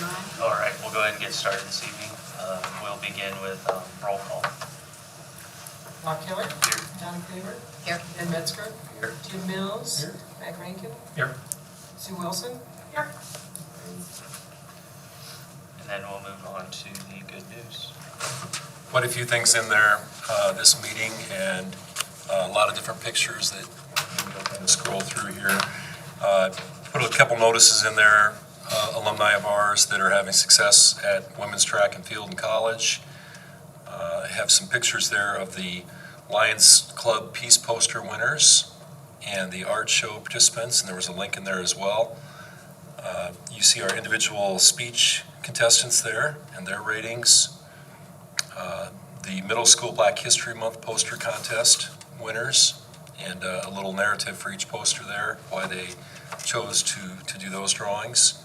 All right, we'll go ahead and get started this evening. We'll begin with roll call. Mark Keller. Here. Donna Craver. Here. Ed Metzger. Here. Jim Mills. Here. Matt Rankin. Here. Sue Wilson. Here. And then we'll move on to the good news. Quite a few things in there this meeting, and a lot of different pictures that we'll kind of scroll through here. Put a couple notices in there, alumni of ours that are having success at women's track and field in college. I have some pictures there of the Lions Club Peace Poster winners and the art show participants, and there was a link in there as well. You see our individual speech contestants there and their ratings. The Middle School Black History Month poster contest winners, and a little narrative for each poster there, why they chose to do those drawings.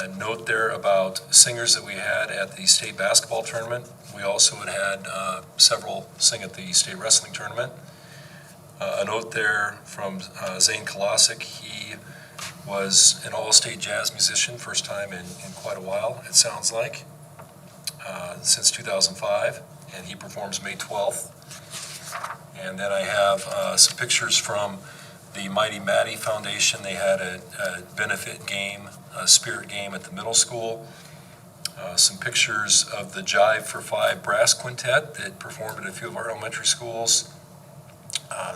A note there about singers that we had at the state basketball tournament. We also had several sing at the state wrestling tournament. A note there from Zane Kolosik. He was an all-state jazz musician, first time in quite a while, it sounds like, since 2005, and he performs May 12th. And then I have some pictures from the Mighty Maddie Foundation. They had a benefit game, a spirit game at the middle school. Some pictures of the Jive for Five brass quintet that performed at a few of our elementary schools.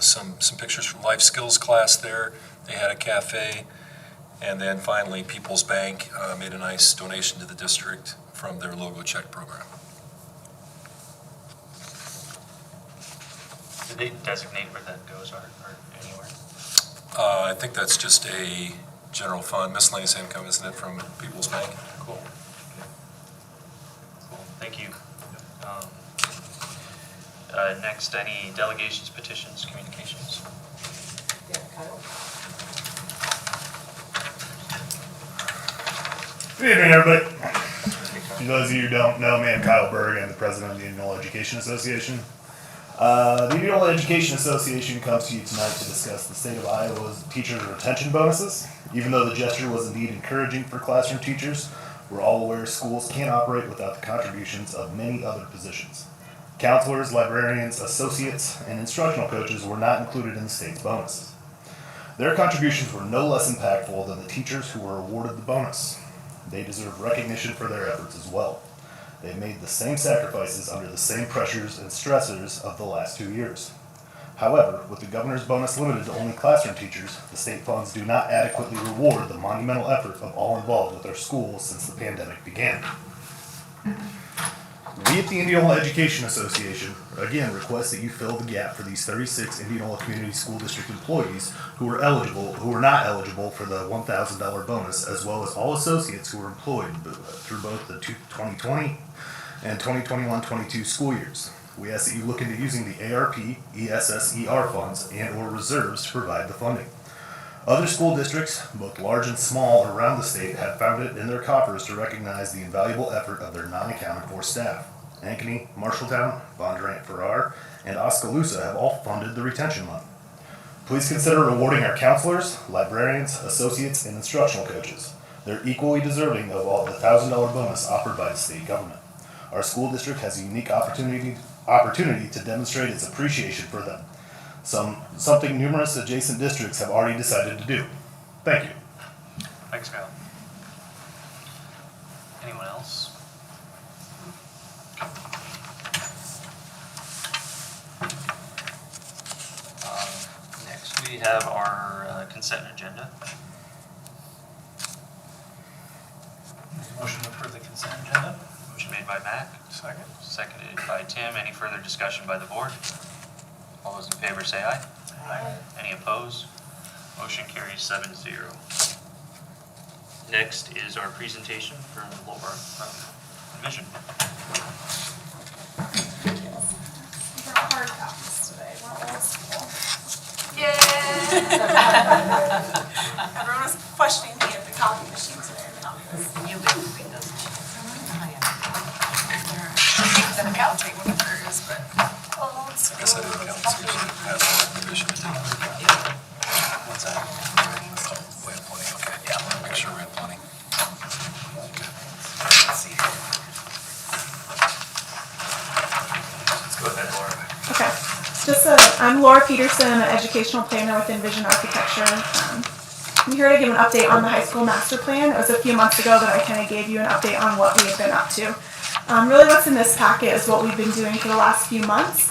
Some pictures from life skills class there. They had a cafe. And then finally, People's Bank made a nice donation to the district from their logo check program. Did they designate where that goes or anywhere? I think that's just a general fund, miscellaneous income, isn't it, from People's Bank? Cool. Cool, thank you. Next, any delegations, petitions, communications? Yeah, Kyle. Good evening, everybody. For those of you who don't know me, I'm Kyle Berg. I'm the president of the Indianola Education Association. The Indianola Education Association comes to you tonight to discuss the state of Iowa's teacher retention bonuses. Even though the gesture was indeed encouraging for classroom teachers, we're all aware schools can't operate without the contributions of many other positions. Counselors, librarians, associates, and instructional coaches were not included in the state's bonuses. Their contributions were no less impactful than the teachers who were awarded the bonus. They deserve recognition for their efforts as well. They made the same sacrifices under the same pressures and stressors of the last 2 years. However, with the governor's bonus limited to only classroom teachers, the state funds do not adequately reward the monumental effort of all involved with our schools since the pandemic began. We at the Indianola Education Association again request that you fill the gap for these 36 Indianola Community School District employees who were not eligible for the $1,000 bonus, as well as all associates who were employed through both the 2020 and 2021-22 school years. We ask that you look into using the ARP, ESSER funds and or reserves to provide the funding. Other school districts, both large and small around the state, have found it in their coffers to recognize the invaluable effort of their non-accounted for staff. Ankeny, Marshalltown, Bondurant Farrar, and Oskaloosa have all funded the retention money. Please consider rewarding our counselors, librarians, associates, and instructional coaches. They're equally deserving of all the $1,000 bonus offered by the state government. Our school district has a unique opportunity to demonstrate its appreciation for them. Something numerous adjacent districts have already decided to do. Thank you. Thanks, Kyle. Anyone else? Next, we have our consent agenda. Motion to approve the consent agenda. Motion made by Mac, Second. seconded by Tim. Any further discussion by the board? All those in favor say aye. Aye. Any opposed? Motion carries 7-0. Next is our presentation from Laura from Mission. We're hard copies today. We're old school. Yay! Everyone was questioning me at the copy machine today in the office. You would read those. The accounting with hers, but old school. I guess I didn't count, so you should pass that revision. What's that? We have plenty, okay. Yeah, I want to make sure we have plenty. I'm Laura Peterson, I'm an educational planner with Envision Architecture. I'm here to give an update on the high school master plan. It was a few months ago that I kind of gave you an update on what we have been up to. Really what's in this packet is what we've been doing for the last few months.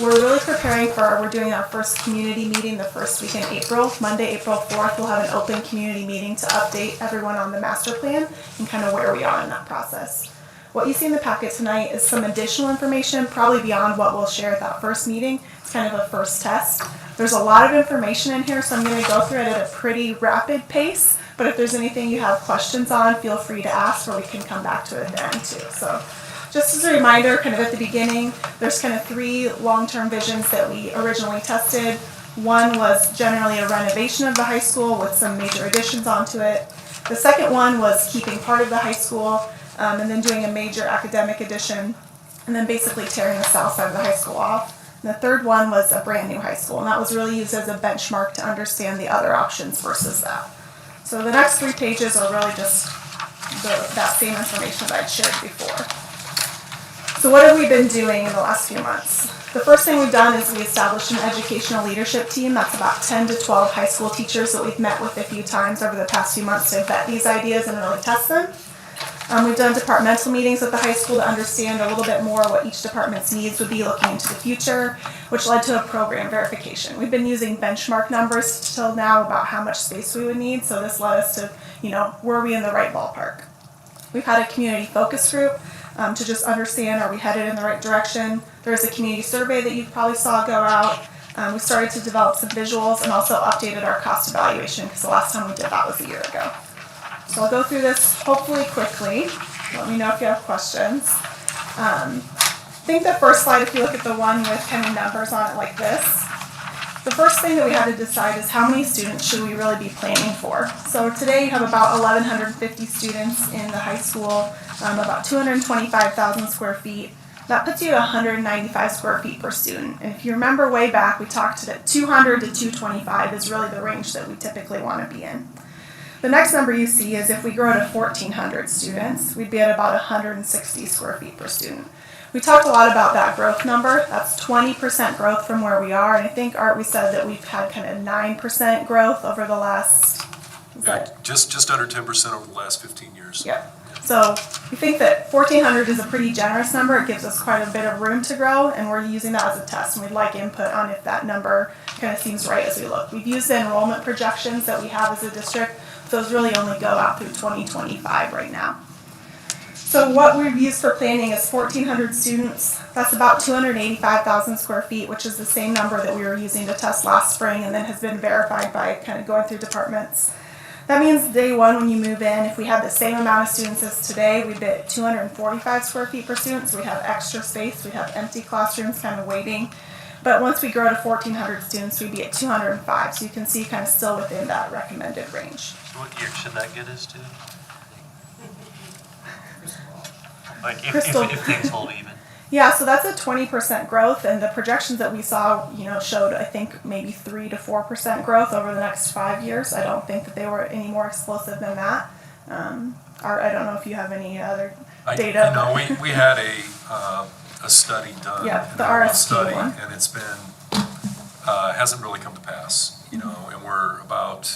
We're really preparing we're doing our first community meeting the first week in April. Monday, April 4th, we'll have an open community meeting to update everyone on the master plan and kind of where we are in that process. What you see in the packet tonight is some additional information, probably beyond what we'll share at that first meeting. It's kind of a first test. There's a lot of information in here, so I'm going to go through it at a pretty rapid pace. But if there's anything you have questions on, feel free to ask, or we can come back to it at the end too. So just as a reminder, kind of at the beginning, there's kind of 3 long-term visions that we originally tested. One was generally a renovation of the high school with some major additions onto it. The second one was keeping part of the high school, and then doing a major academic addition, and then basically tearing the south side of the high school off. And the third one was a brand new high school, and that was really used as a benchmark to understand the other options versus that. So the next 3 pages are really just that same information that I'd shared before. So what have we been doing in the last few months? The first thing we've done is we established an educational leadership team. That's about 10 to 12 high school teachers that we've met with a few times over the past few months to vet these ideas and really test them. We've done departmental meetings at the high school to understand a little bit more what each department's needs would be looking into the future, which led to a program verification. We've been using benchmark numbers till now about how much space we would need, so this led us to, were we in the right ballpark? We've had a community focus group to just understand, are we headed in the right direction? There's a community survey that you probably saw go out. We started to develop some visuals and also updated our cost evaluation because the last time we did that was a year ago. So I'll go through this hopefully quickly. Let me know if you have questions. I think the first slide, if you look at the one with kind of numbers on it like this, the first thing that we had to decide is how many students should we really be planning for. So today you have about 1,150 students in the high school, about 225,000 square feet. That puts you at 195 square feet per student. And if you remember way back, we talked that 200 to 225 is really the range that we typically want to be in. The next number you see is if we grow to 1,400 students, we'd be at about 160 square feet per student. We talked a lot about that growth number. That's 20% growth from where we are. And I think, Art, we said that we've had kind of 9% growth over the last... Just under 10% over the last 15 years. Yeah. So we think that 1,400 is a pretty generous number. It gives us quite a bit of room to grow, and we're using that as a test. And we'd like input on if that number kind of seems right as we look. We've used the enrollment projections that we have as a district. Those really only go out through 2025 right now. So what we've used for planning is 1,400 students. That's about 285,000 square feet, which is the same number that we were using to test last spring and then has been verified by kind of going through departments. That means day one when you move in, if we had the same amount of students as today, we'd be at 245 square feet per student. So we'd have extra space, we'd have empty classrooms kind of waiting. But once we grow to 1,400 students, we'd be at 205. So you can see kind of still within that recommended range. So what year should that get us to? Like if things hold even. Yeah, so that's a 20% growth, and the projections that we saw, showed I think maybe 3 to 4% growth over the next 5 years. I don't think that they were any more explosive than that. I don't know if you have any other data. We had a study done. Yeah, an the enrollment RSP study, one. and it's been hasn't really come to pass. And we're about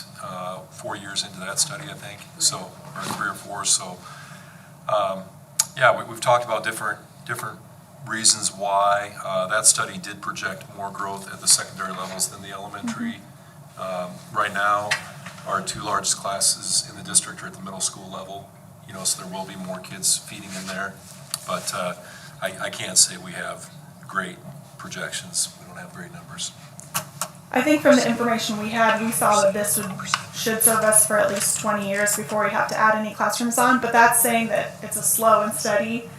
4 years into that study, I think. So, or 3 or 4. So, we've talked about different reasons why that study did project more growth at the secondary levels than the elementary. Right now, our 2 largest classes in the district are at the middle school level, so there will be more kids feeding in there. But I can't say we have great projections. We don't have great numbers. I think from the information we had, we saw that this should serve us for at least 20 years before we have to add any classrooms on. But that's saying that it's a slow and steady.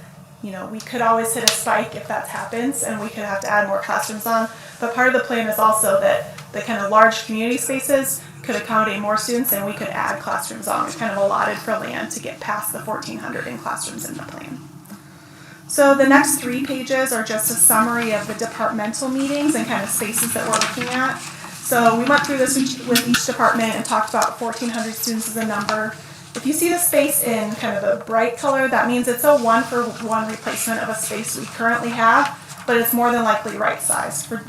We could always hit a spike if that happens, and we could have to add more classrooms on. But part of the plan is also that the kind of large community spaces could accommodate more students, and we could add classrooms on. We've kind of allotted for land to get past the 1,400 in classrooms in the plan. So the next 3 pages are just a summary of the departmental meetings and kind of spaces that we're looking at. So we went through this with each department and talked about 1,400 students as a number. If you see the space in kind of the bright color, that means it's a 1-for-1 replacement of a space we currently have, but it's more than likely right size. For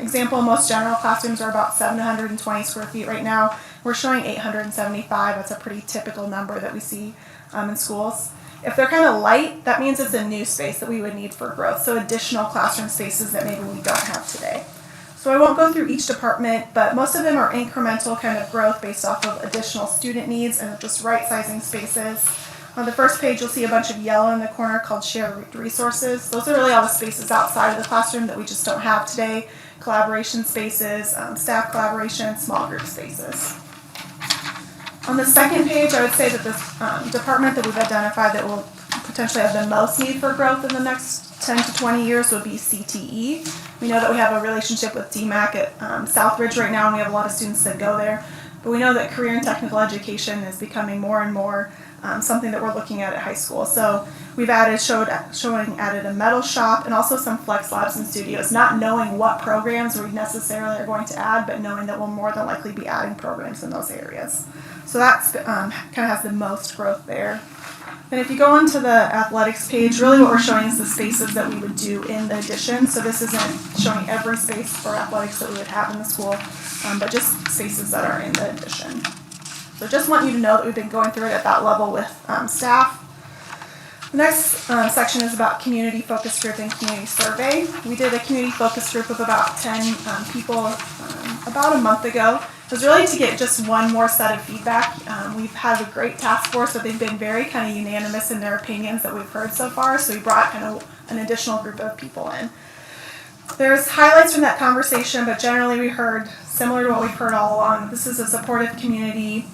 example, most general classrooms are about 720 square feet right now. We're showing 875. That's a pretty typical number that we see in schools. If they're kind of light, that means it's a new space that we would need for growth, so additional classroom spaces that maybe we don't have today. So I won't go through each department, but most of them are incremental kind of growth based off of additional student needs and just right-sizing spaces. On the first page, you'll see a bunch of yellow in the corner called shared resources. Those are really all the spaces outside of the classroom that we just don't have today. Collaboration spaces, staff collaboration, small group spaces. On the second page, I would say that the department that we've identified that will potentially have the most need for growth in the next 10 to 20 years would be CTE. We know that we have a relationship with DMAC at Southridge right now, and we have a lot of students that go there. But we know that career and technical education is becoming more and more something that we're looking at high school. So we've added a metal shop and also some flex labs and studios, not knowing what programs we necessarily are going to add, but knowing that we'll more than likely be adding programs in those areas. So that's kind of has the most growth there. And if you go onto the athletics page, really what we're showing is the spaces that we would do in the addition. So this isn't showing every space for athletics that we would have in the school, but just spaces that are in the addition. So just want you to know that we've been going through it at that level with staff. The next section is about community focus group and community survey. We did a community focus group of about 10 people about a month ago. It was really to get just one more set of feedback. We've had a great task force, but they've been very kind of unanimous in their opinions that we've heard so far, so we brought kind of an additional group of people in. There's highlights from that conversation, but generally we heard similar to what we've heard all along. This is a supportive community.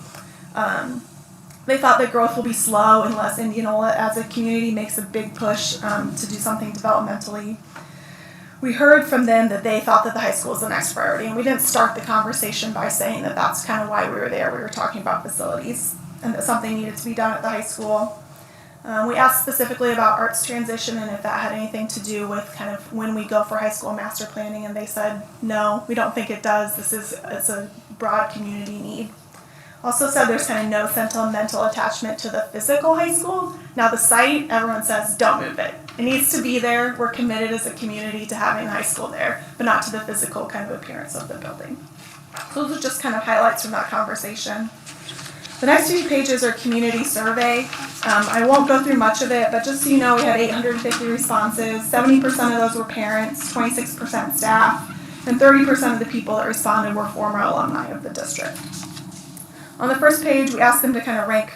They thought that growth will be slow unless Indianola as a community makes a big push to do something developmentally. We heard from them that they thought that the high school was the next priority, and we didn't start the conversation by saying that that's kind of why we were there. We were talking about facilities and that something needed to be done at the high school. We asked specifically about arts transition and if that had anything to do with kind of when we go for high school master planning, and they said, no, we don't think it does. It's a broad community need. Also said there's kind of no sentimental attachment to the physical high school. Now the site, everyone says, don't move it. It needs to be there. We're committed as a community to having high school there, but not to the physical kind of appearance of the building. So those are just kind of highlights from that conversation. The next few pages are community survey. I won't go through much of it, but just so you know, we had 850 responses. 70% of those were parents, 26% staff, and 30% of the people that responded were former alumni of the district. On the first page, we asked them to kind of rank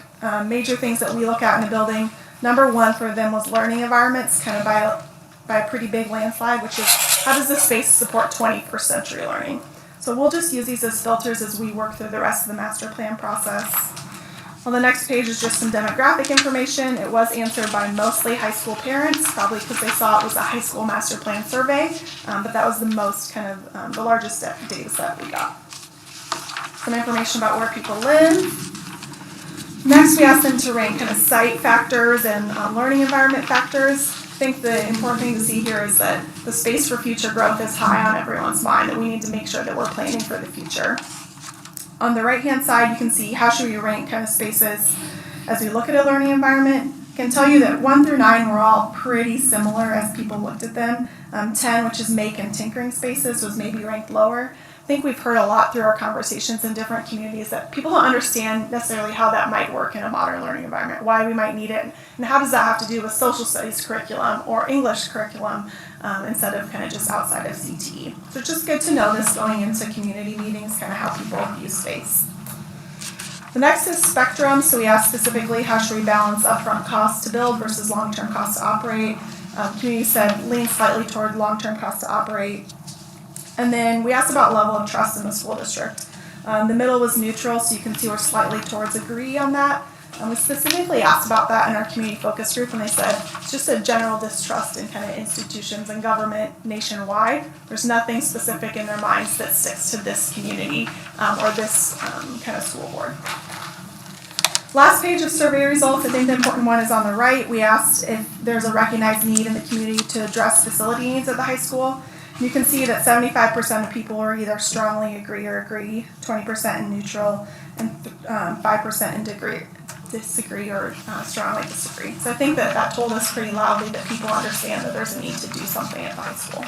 major things that we look at in a building. Number one for them was learning environments, kind of by a pretty big landslide, which is how does this space support 21st century learning? So we'll just use these as filters as we work through the rest of the master plan process. On the next page is just some demographic information. It was answered by mostly high school parents, probably because they saw it was a high school master plan survey, but that was the most kind of the largest data set we got. Some information about where people live. Next, we asked them to rank kind of site factors and learning environment factors. I think the important thing to see here is that the space for future growth is high on everyone's mind, that we need to make sure that we're planning for the future. On the right-hand side, you can see how should we rank kind of spaces as we look at a learning environment. I can tell you that 1 through 9 were all pretty similar as people looked at them. 10, which is make and tinkering spaces, was maybe ranked lower. I think we've heard a lot through our conversations in different communities that people don't understand necessarily how that might work in a modern learning environment, why we might need it, and how does that have to do with social studies curriculum or English curriculum instead of kind of just outside of CTE. So it's just good to know this going into community meetings, kind of how people view space. The next is spectrum. So we asked specifically how should we balance upfront costs to build versus long-term costs to operate. Community said lean slightly toward long-term costs to operate. And then we asked about level of trust in the school district. The middle was neutral, so you can see we're slightly towards agree on that. We specifically asked about that in our community focus group, and they said it's just a general distrust in kind of institutions and government nationwide. There's nothing specific in their minds that sticks to this community or this kind of school board. Last page of survey results, I think the important one is on the right. We asked if there's a recognized need in the community to address facility needs at the high school. You can see that 75% of people are either strongly agree or agree, 20% in neutral, and 5% in disagree or strongly disagree. So I think that told us pretty loudly that people understand that there's a need to do something at the high school.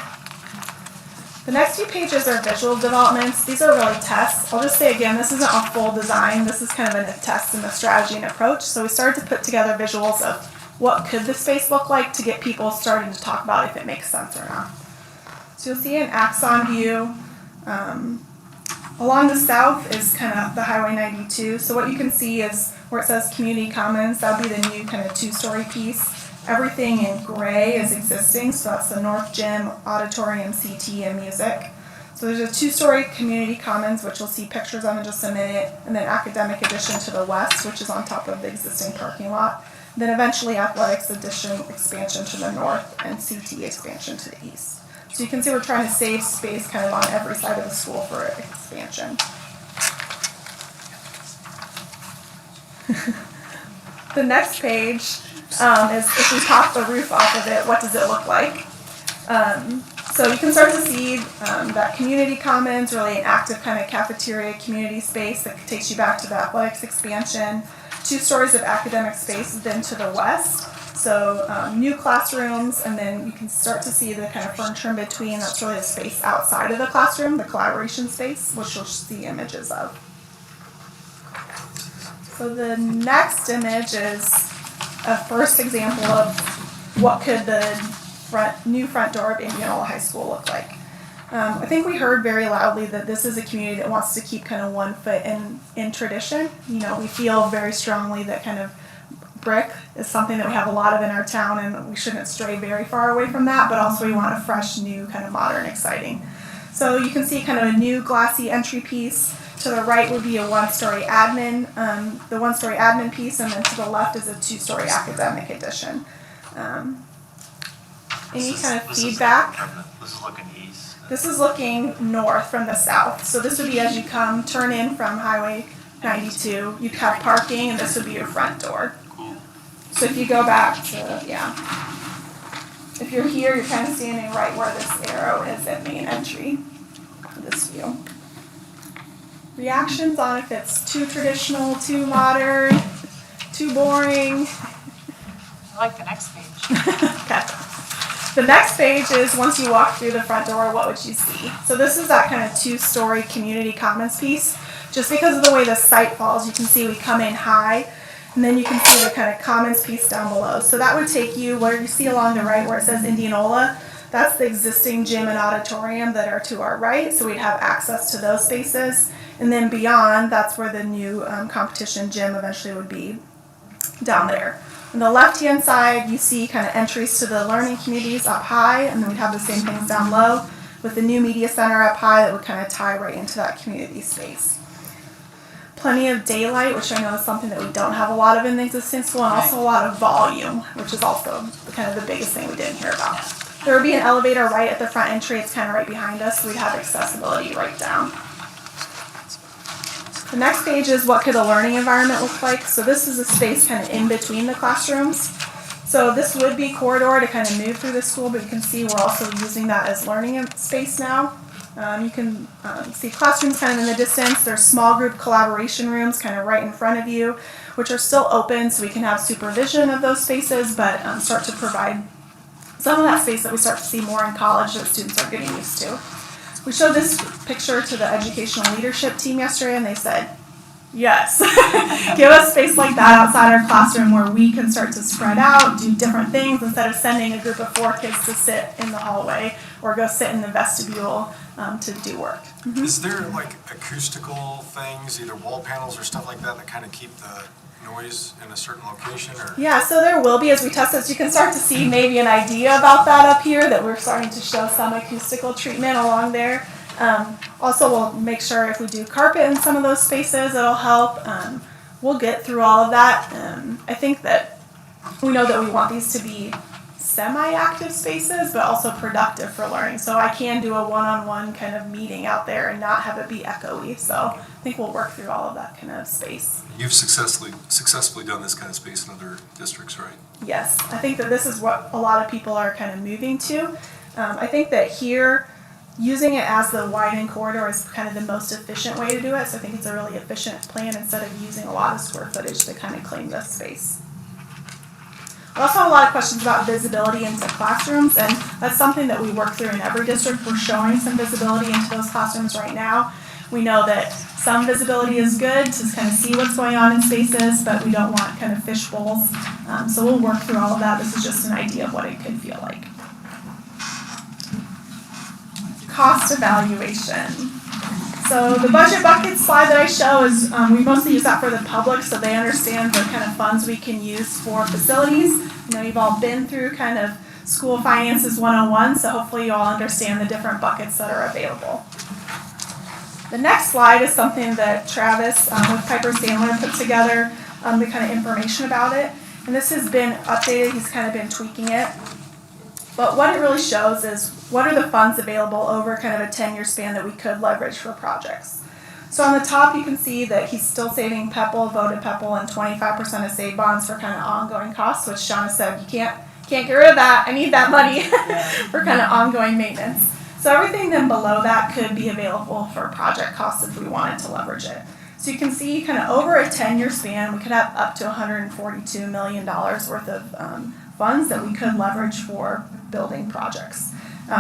The next few pages are visual developments. These are really tests. I'll just say again, this isn't a full design. This is kind of a test in the strategy and approach. So we started to put together visuals of what could the space look like to get people starting to talk about if it makes sense or not. So you'll see an axon view. Along the south is kind of the Highway 92. So what you can see is where it says community commons, that would be the new kind of 2-story piece. Everything in gray is existing, so that's the North Gym, Auditorium, CT, and Music. So there's a 2-story community commons, which you'll see pictures of in just a minute, and then academic addition to the west, which is on top of the existing parking lot. Then eventually athletics addition expansion to the north, and CT expansion to the east. So you can see we're trying to save space kind of on every side of the school for expansion. The next page is if we pop the roof off of it, what does it look like? So you can start to see that community commons, really an active kind of cafeteria community space that takes you back to the athletics expansion. 2 stories of academic space then to the west. So new classrooms, and then you can start to see the kind of furniture in between. That's really the space outside of the classroom, the collaboration space, which you'll see images of. So the next image is a first example of what could the new front door of Indianola High School look like. I think we heard very loudly that this is a community that wants to keep kind of one foot in tradition. You know, we feel very strongly that kind of brick is something that we have a lot of in our town, and we shouldn't stray very far away from that, but also we want a fresh, new, kind of modern, exciting. So you can see kind of a new glassy entry piece. To the right would be a 1-story admin, the 1-story admin piece, and then to the left is a 2-story academic addition. Any kind of feedback? This is looking east. This is looking north from the south. So this would be as you turn in from Highway 92, you'd have parking, and this would be your front door. Cool. So if you go back to, if you're here, you're kind of standing right where this arrow is at main entry, this view. Reactions on if it's too traditional, too modern, too boring. I like the next page. Okay. The next page is once you walk through the front door, what would you see? So this is that kind of 2-story community commons piece. Just because of the way the site falls, you can see we come in high, and then you can see the kind of commons piece down below. So that would take you where you see along the right where it says Indianola. That's the existing gym and auditorium that are to our right, so we'd have access to those spaces. And then beyond, that's where the new competition gym eventually would be down there. On the left-hand side, you see kind of entries to the learning communities up high, and then we'd have the same things down low with the new media center up high that would kind of tie right into that community space. Plenty of daylight, which I know is something that we don't have a lot of in the existing school, and also a lot of volume, which is also kind of the biggest thing we didn't hear about. There would be an elevator right at the front entry. It's kind of right behind us, so we'd have accessibility right down. The next page is what could a learning environment look like. So this is a space kind of in between the classrooms. So this would be corridor to kind of move through the school, but you can see we're also using that as learning space now. You can see classrooms kind of in the distance. There's small group collaboration rooms kind of right in front of you, which are still open, so we can have supervision of those spaces, but start to provide some of that space that we start to see more in college that students are getting used to. We showed this picture to the educational leadership team yesterday, and they said, yes, give us space like that outside our classroom where we can start to spread out, do different things, instead of sending a group of 4 kids to sit in the hallway or go sit in the vestibule to do work. Mm-hmm. Is there like acoustical things, either wall panels or stuff like that, that kind of keep the noise in a certain location? Or? Yeah, so there will be as we test this. You can start to see maybe an idea about that up here, that we're starting to show some acoustical treatment along there. Also, we'll make sure if we do carpet in some of those spaces, it'll help. We'll get through all of that. I think that we know that we want these to be semi-active spaces, but also productive for learning. So I can do a one-on-one kind of meeting out there and not have it be echoey. So I think we'll work through all of that kind of space. You've successfully done this kind of space in other districts, right? Yes, I think that this is what a lot of people are kind of moving to. I think that here, using it as the widened corridor is kind of the most efficient way to do it. So I think it's a really efficient plan instead of using a lot of square footage to kind of claim this space. We also have a lot of questions about visibility into classrooms, and that's something that we work through in every district. We're showing some visibility into those classrooms right now. We know that some visibility is good to kind of see what's going on in spaces, but we don't want kind of fish bowls. So we'll work through all of that. This is just an idea of what it could feel like. Cost evaluation. So the budget bucket slide that I show is, we mostly use that for the public so they understand the kind of funds we can use for facilities. You know, you've all been through kind of school finances 101, so hopefully you all understand the different buckets that are available. The next slide is something that Travis with Piper Sandler put together, the kind of information about it. And this has been updated, he's kind of been tweaking it. But what it really shows is what are the funds available over kind of a 10-year span that we could leverage for projects. So on the top you can see that he's still saving PEPL, voted PEPL, and 25% of save bonds for kind of ongoing costs, which Shauna said you can't get rid of that, I need that money for kind of ongoing maintenance. So everything then below that could be available for project costs if we wanted to leverage it. So you can see kind of over a 10-year span, we could have up to $142 million worth of funds that we could leverage for building projects.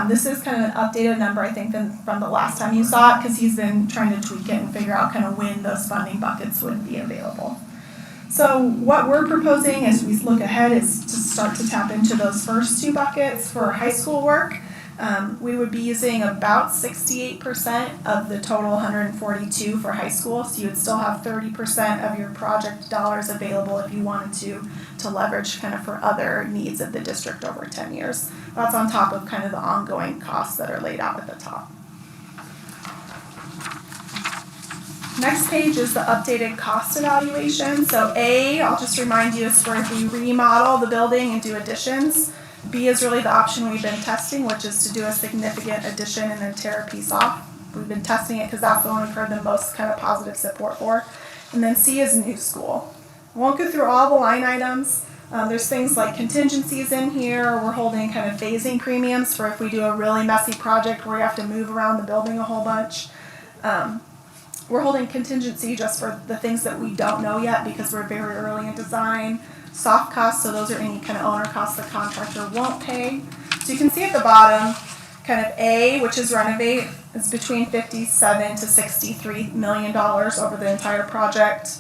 This is kind of an updated number, I think, than from the last time you saw it, because he's been trying to tweak it and figure out kind of when those funding buckets would be available. So what we're proposing as we look ahead is to start to tap into those first two buckets for high school work. We would be using about 68% of the total 142 for high school, so you would still have 30% of your project dollars available if you wanted to leverage kind of for other needs of the district over 10 years. That's on top of kind of the ongoing costs that are laid out at the top. Next page is the updated cost evaluation. So A, I'll just remind you, is for if we remodel the building and do additions. B is really the option we've been testing, which is to do a significant addition and then tear a piece off. We've been testing it because that's the one we've heard the most kind of positive support for. And then C is new school. I won't go through all the line items. There's things like contingencies in here. We're holding kind of phasing premiums for if we do a really messy project where we have to move around the building a whole bunch. We're holding contingency just for the things that we don't know yet because we're very early in design. Soft costs, so those are any kind of owner costs the contractor won't pay. So you can see at the bottom, kind of A, which is renovate, is between $57 to $63 million over the entire project.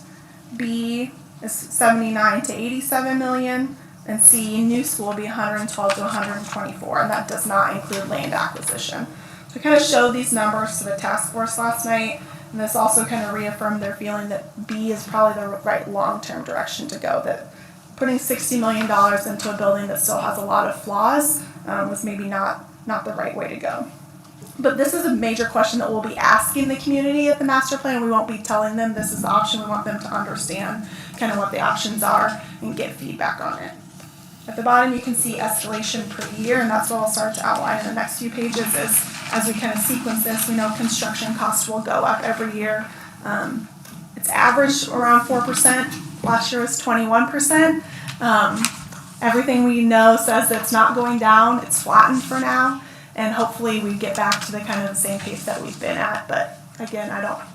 B is 79 to 87 million, and C, new school, will be 112 to 124, and that does not include land acquisition. So we kind of showed these numbers to the task force last night, and this also kind of reaffirmed their feeling that B is probably the right long-term direction to go, that putting $60 million into a building that still has a lot of flaws was maybe not the right way to go. But this is a major question that we'll be asking the community at the master plan. We won't be telling them this is the option. We want them to understand kind of what the options are and get feedback on it. At the bottom you can see escalation per year, and that's what I'll start to outline in the next few pages is as we kind of sequence this, we know construction costs will go up every year. It's averaged around 4%. Last year was 21%. Everything we know says that it's not going down. It's flattened for now, and hopefully we get back to the kind of the same pace that we've been at. But again,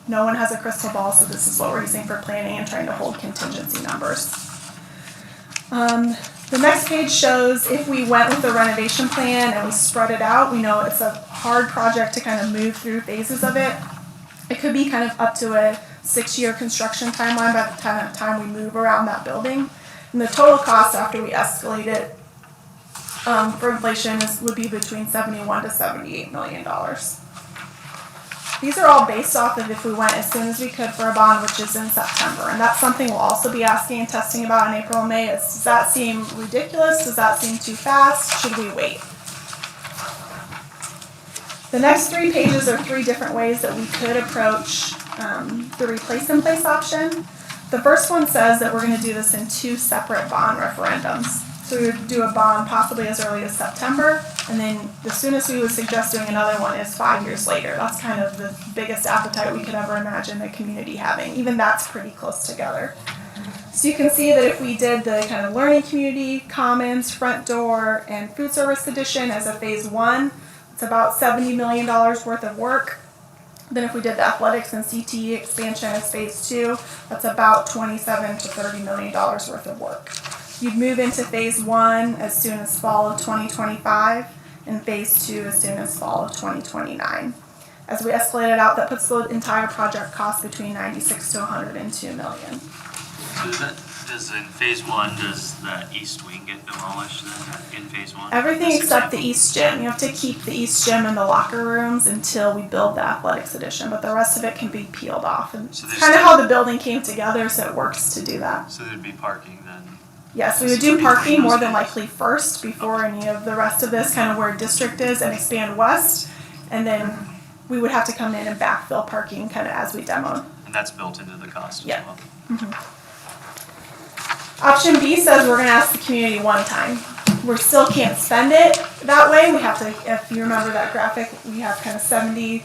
no one has a crystal ball, so this is what we're using for planning and trying to hold contingency numbers. The next page shows if we went with the renovation plan and we spread it out. We know it's a hard project to kind of move through phases of it. It could be kind of up to a 6-year construction timeline by the time we move around that building. And the total cost after we escalate it for inflation would be between $71 to $78 million. These are all based off of if we went as soon as we could for a bond, which is in September. And that's something we'll also be asking and testing about in April and May. Does that seem ridiculous? Does that seem too fast? Should we wait? The next 3 pages are 3 different ways that we could approach the replace in place option. The first one says that we're going to do this in 2 separate bond referendums. So we would do a bond possibly as early as September, and then the soonest we would suggest doing another one is 5 years later. That's kind of the biggest appetite we could ever imagine the community having. Even that's pretty close together. So you can see that if we did the kind of learning community, commons, front door, and food service addition as a phase 1, it's about $70 million worth of work. Then if we did the athletics and CTE expansion as phase 2, that's about $27 to $30 million worth of work. You'd move into phase 1 as soon as fall of 2025 and phase 2 as soon as fall of 2029. As we escalate it out, that puts the entire project cost between 96 to 102 million. So in phase 1, does that east wing get demolished then in phase 1? Everything This except the example? East Gym. You have to keep the East Gym and the locker rooms until we build the athletics addition, but the rest of it can be peeled off. And So it's there's kind of still- how the building came together, so it works to do that. So there'd be parking then? Yes, we would do parking more than likely first before any of the rest of this, kind of where district is, and expand west. And then we would have to come in and backfill parking kind of as we demoed. And that's built into the cost as Yeah. well? Option B says we're gonna ask the community one time. We still can't spend it that way. We have to, if you remember that graphic, we have kind of 70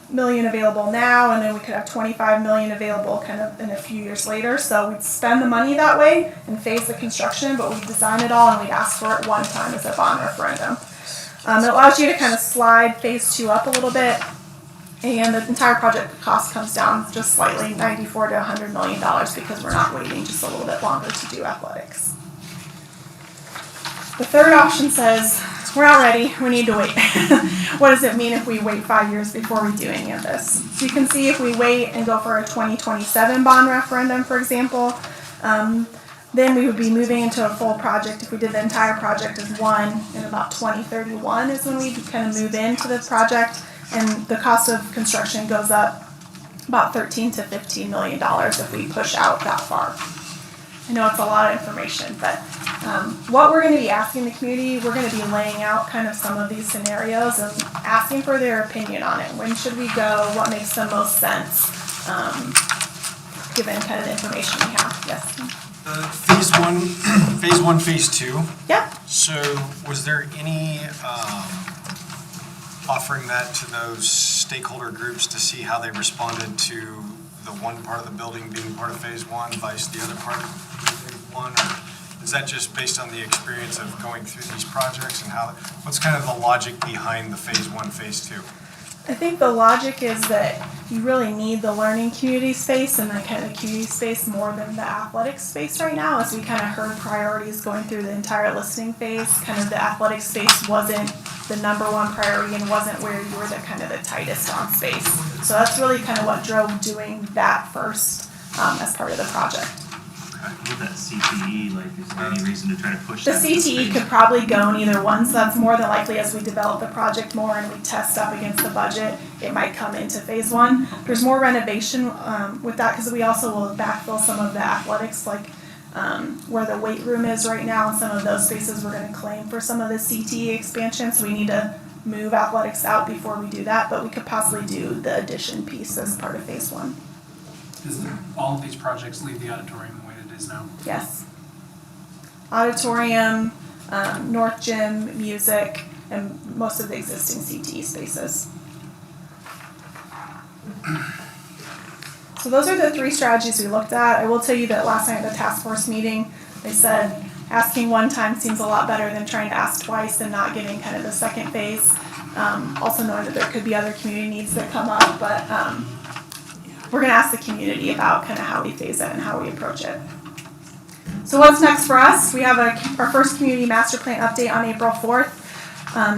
million available now, and then we could have 25 million available kind of in a few years later. So we'd spend the money that way and phase the construction, but we'd design it all and we'd ask for it one time as a bond referendum. It allows you to kind of slide phase 2 up a little bit, and the entire project cost comes down just slightly, $94 to $100 million, because we're not waiting just a little bit longer to do athletics. The third option says, we're not ready, we need to wait. What does it mean if we wait 5 years before we do any of this? So you can see if we wait and go for a 2027 bond referendum, for example, then we would be moving into a full project. If we did the entire project as one, in about 2031 is when we kind of move into the project, and the cost of construction goes up about $13 to $15 million if we push out that far. I know it's a lot of information, but what we're going to be asking the community, we're going to be laying out kind of some of these scenarios and asking for their opinion on it. When should we go? What makes the most sense, given kind of the information we have? Yes. Phase 1, phase 2. Yep. So was there any offering that to those stakeholder groups to see how they responded to the one part of the building being part of phase 1, vice the other part of phase 1? Or is that just based on the experience of going through these projects, and what's kind of the logic behind the phase 1, phase 2? I think the logic is that you really need the learning community space and the kind of community space more than the athletic space right now. As we kind of heard priorities going through the entire listening phase, kind of the athletic space wasn't the number one priority and wasn't where you were the kind of the tightest on space. So that's really kind of what drove doing that first as part of the project. With that CTE, like, is there any reason to try to push The that? into CTE phase? could probably go in either one, so that's more than likely as we develop the project more and we test up against the budget, it might come into phase 1. There's more renovation with that, because we also will backfill some of the athletics, like where the weight room is right now, and some of those spaces we're going to claim for some of the CTE expansion, so we need to move athletics out before we do that, but we could possibly do the addition piece as part of phase 1. Does all of these projects leave the auditorium the way it is now? Yes. Auditorium, North Gym, music, and most of the existing CTE spaces. So those are the 3 strategies we looked at. I will tell you that last night at the task force meeting, they said asking one time seems a lot better than trying to ask twice and not getting kind of the second phase. Also knowing that there could be other community needs that come up, but we're going to ask the community about kind of how we phase it and how we approach it. So what's next for us? We have our first community master plan update on April 4th.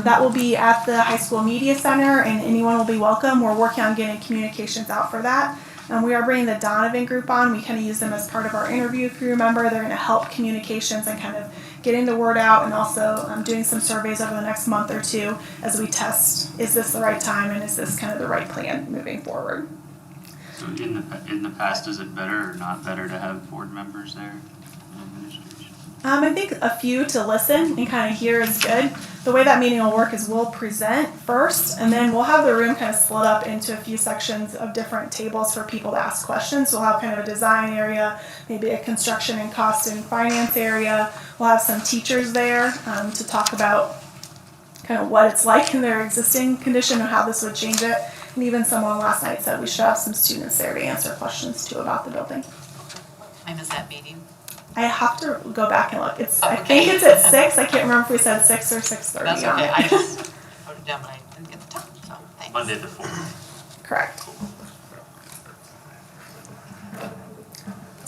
That will be at the high school media center, and anyone will be welcome. We're working on getting communications out for that. We are bringing the Donovan group on. We kind of use them as part of our interview, if you remember. They're going to help communications and kind of getting the word out, and also doing some surveys over the next month or two as we test, is this the right time and is this kind of the right plan moving forward? So in the past, is it better or not better to have board members there? Administration? I think a few to listen and kind of hear is good. The way that meeting will work is we'll present first, and then we'll have the room kind of split up into a few sections of different tables for people to ask questions. We'll have kind of a design area, maybe a construction and cost and finance area. We'll have some teachers there to talk about kind of what it's like in their existing condition and how this would change it. And even someone last night said we should have some students there to answer questions too about the building. What time is that meeting? I have to go back and look. I Okay. think it's at 6. I can't remember if we said 6 or 6:30 That's on okay, it. I just wrote it down, but I didn't get the time, so thanks. Monday the 4th. Correct.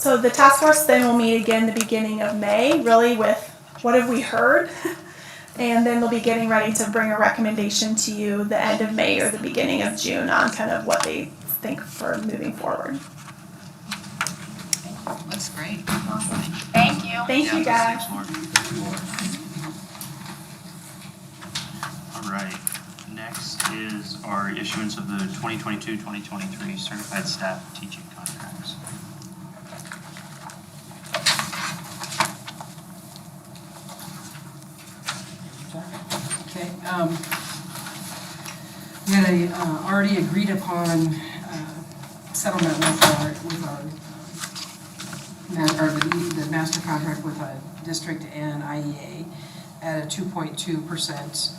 So the task force then will meet again the beginning of May, really with what have we heard? And then they'll be getting ready to bring a recommendation to you the end of May or the beginning of June on kind of what they think for moving forward. Looks great. Thank you. Thank you, guys. Thanks, Lauren. All right, next is our issuance of the 2022-2023 certified staff teaching contracts. Okay, we had a already agreed upon settlement with the master contract with a district and IEA at a 2.2%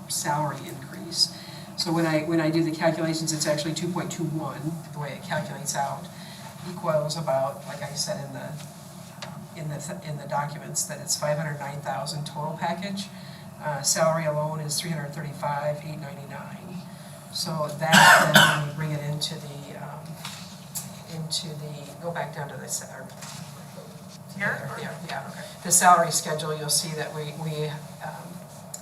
salary increase. So when I do the calculations, it's actually 2.21, the way it calculates out, equals about, like I said in the documents, that it's 509,000 total package. Salary alone is 335,899. So that, then when we bring it into the go back down to the here. Yeah. Okay. The salary schedule, you'll see that we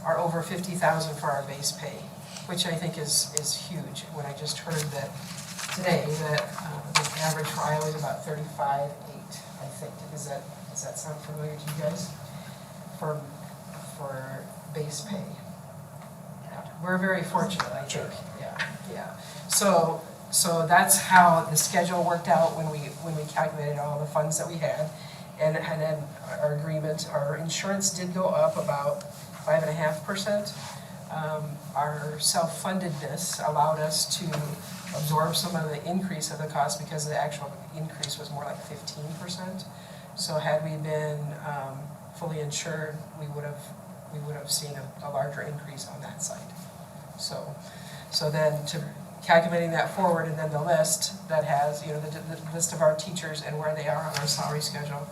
are over 50,000 for our base pay, which I think is huge. When I just heard that today that the average for Iowa is about 35.8, I think. Does that sound familiar to you guys? For base pay. Yeah. We're very fortunate, I think. Yeah. So that's how the schedule worked out when we calculated all the funds that we had. And then our agreement, our insurance did go up about 5.5%. Our self-fundedness allowed us to absorb some of the increase of the cost because the actual increase was more like 15%. So had we been fully insured, we would have seen a larger increase on that side. So then to calculating that forward, and then the list that has, the list of our teachers and where they are on our salary schedule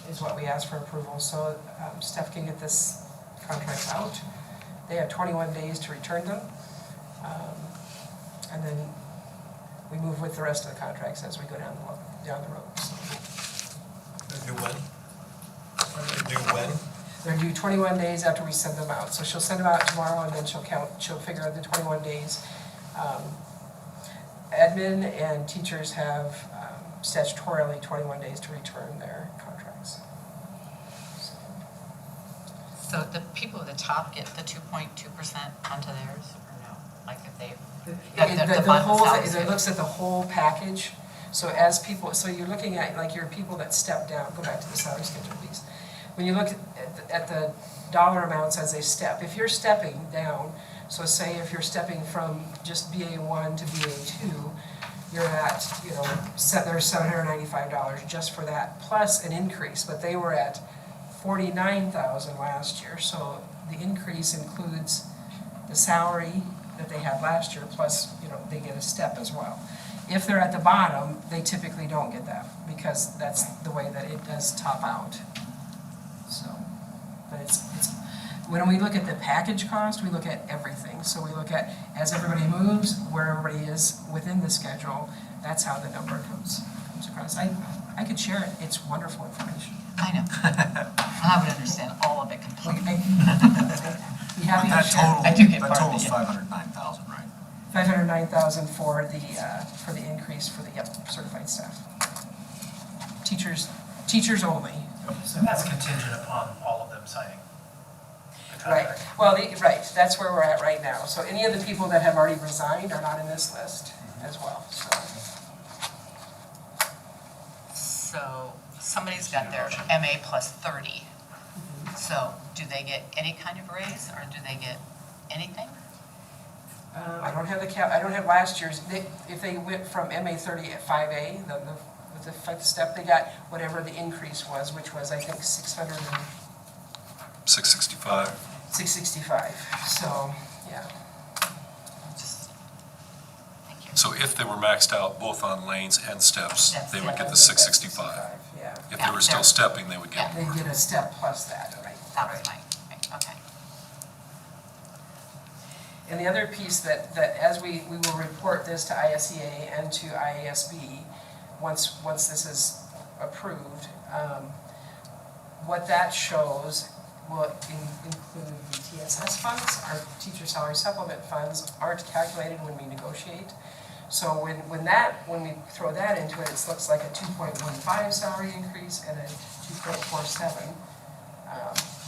is what we ask for approval. So Steph can get this contract out. They have 21 days to return them. And then we move with the rest of the contracts as we go down the road. So. They're due when? They're due 21 days after we send them out. So she'll send them out tomorrow, and then she'll figure out the 21 days. Admin and teachers have statutorily 21 days to return their contracts. So the people at the top get the 2.2% onto theirs, or no? Like if they, The whole thing, it looks at the whole package. So you're looking at like your people that step down. Go back to the salary schedule, please. When you look at the dollar amounts as they step, if you're stepping down, so say if you're stepping from just BA1 to BA2, you're at, there's $795 just for that, plus an increase, but they were at 49,000 last year, so the increase includes the salary that they had last year, plus, they get a step as well. If they're at the bottom, they typically don't get that, because that's the way that it does top out. So, but it's when we look at the package cost, we look at everything. So we look at, as everybody moves, where everybody is within the schedule, that's how the number comes across. I could share it, it's wonderful information. I know. I would understand all of it completely. Be happy to share. I do get That part of total's it. 509,000, right? 509,000 for the increase for the certified staff. Teachers only. So that's contingent upon all of them signing the Right, contract. well, that's where we're at right now. So any of the people that have already resigned are not in this list as well, so. So somebody's got their MA plus 30. So do they get any kind of raise, or do they get anything? I don't have I don't have last year's. If they went from MA 30 at 5A, with the fifth step, they got whatever the increase was, which was, I think, 665. 665. So, yeah. Thank you. So if they were maxed out both on lanes and steps, they would get the 665. Yeah. If they were still stepping, they would get They get a step plus that, right? That was right, okay. And the other piece that as we will report this to ISEA and to IASB, once this is approved, what that shows will include the TSS funds. Our teacher salary supplement funds aren't calculated when we negotiate. So when we throw that into it, it looks like a 2.15 salary increase and a 2.47.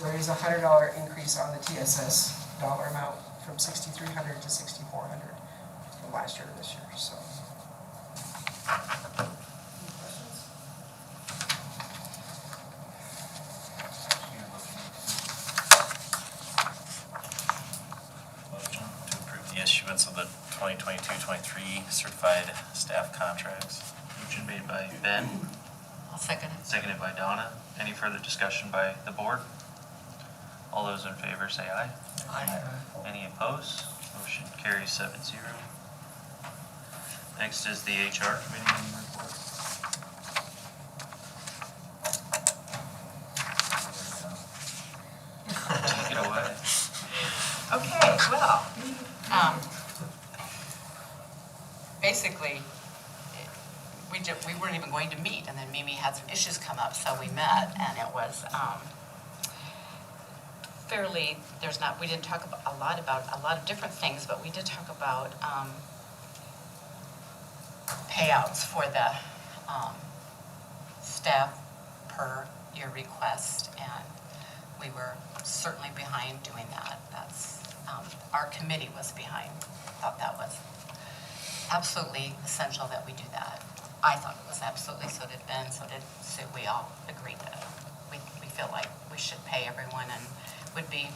There is a $100 increase on the TSS dollar amount from 6,300 to 6,400 from last year to this year, so. Motion to approve the issuance of the 2022-23 certified staff contracts. Motion made by Ben, I'll second it. seconded by Donna. Any further discussion by the board? All those in favor say aye. Aye. Any opposed? Motion carries 7-0. Next is the HR committee meeting report. Take it away. Okay, well, basically, we weren't even going to meet, and then Mimi had some issues come up, so we met, and it was fairly, we didn't talk about a lot of different things, but we did talk about payouts for the staff per your request, and we were certainly behind doing that. That's, our committee was behind, thought that was absolutely essential that we do that. I thought it was absolutely, so did Ben, so did Sue. We all agreed that we feel like we should pay everyone and would be,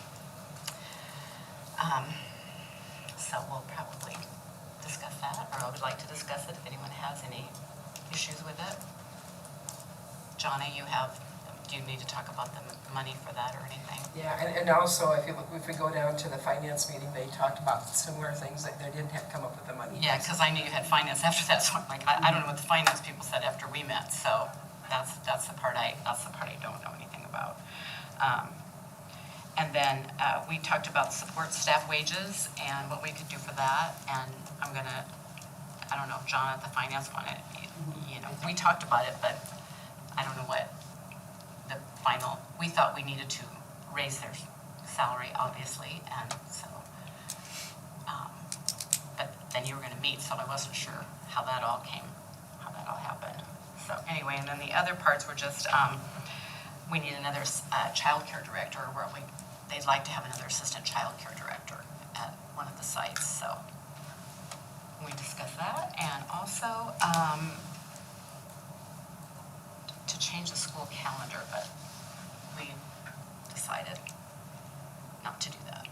so we'll probably discuss that, or I would like to discuss it if anyone has any issues with it. Johnny, do you need to talk about the money for that or anything? Yeah, and also, if we go down to the finance meeting, they talked about similar things, like they didn't have to come up with the money. Yeah, because I knew you had finance after that, so I'm like, I don't know what the finance people said after we met, so that's the part I don't know anything about. And then we talked about support staff wages and what we could do for that, and I don't know, John at the finance one, we talked about it, but I don't know what the final, we thought we needed to raise their salary, obviously, and so, but then you were gonna meet, so I wasn't sure how that all happened. So anyway, and then the other parts were just, we need another childcare director, or they'd like to have another assistant childcare director at one of the sites, so we discussed that, and also, to change the school calendar, but we decided not to do that